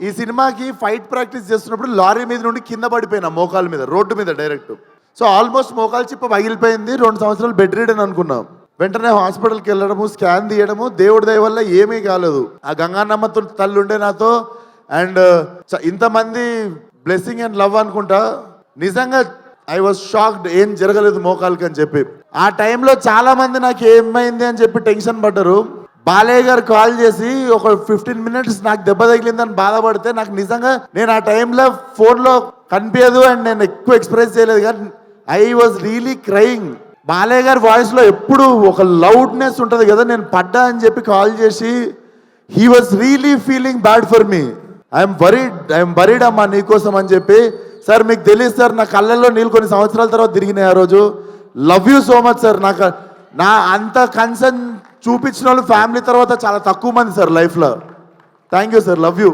ఈ సినిమాకి fight practice చేస్తున్నప్పుడు లారీ మీద నుండి కింద పడిపోయినా మోకాల మీద, రోడ్డు మీద డైరెక్ట్. సో ఆల్మోస్ట్ మోకాలు చిప్ప పగిలిపోయింది. 2 సంవత్సరాలు బెడ్ రీడన్ అనుకున్నాం. వెంటనే హాస్పిటల్కి వెళ్ళడము, స్కాన్ తీయడము, దేవుడి దయ వల్ల ఏమీ కాలేదు. ఆ గంగానమ్మ తల్లి ఉండే నాతో. అండ్ ఇంతమంది బ్లెస్సింగ్ అండ్ లవ్ అనుకుంటా. నిజంగా ఐ వాజ్ షాక్డ్, ఏం జరగలేదు మోకాలకి అని చెప్పి. ఆ టైంలో చాలా మంది నాకు ఏమైంది అని చెప్పి టెన్షన్ పడ్డారు. బాలయ్య గారు కాల్ చేసి ఒక 15 మినిట్స్ నాకు దెబ్బ తగిలిందని బాధపడితే, నాకు నిజంగా నేను ఆ టైంలో ఫోన్లో కనిపించదు అండ్ నేను ఎక్కువ ఎక్స్ప్రెస్ చేయలేదు, కానీ I was really crying. Balayya గారి వాయిస్లో ఎప్పుడు ఒక లౌడ్నెస్ ఉంటుంది కదా, నేను పడ్డా అని చెప్పి కాల్ చేసి he was really feeling bad for me. I'm worried అమ్మా నీకోసం అని చెప్పి. సార్ మీకు తెలియదు సార్, నా కళ్ళల్లో నీళ్ళు కొన్ని సంవత్సరాల తర్వాత తిరిగినాయి ఆ రోజు. Love you so much sir. నా అంత కన్సర్న్ చూపించిన వాళ్ళు ఫ్యామిలీ తర్వాత చాలా తక్కువ మంది సార్ లైఫ్లో. Thank you sir, love you.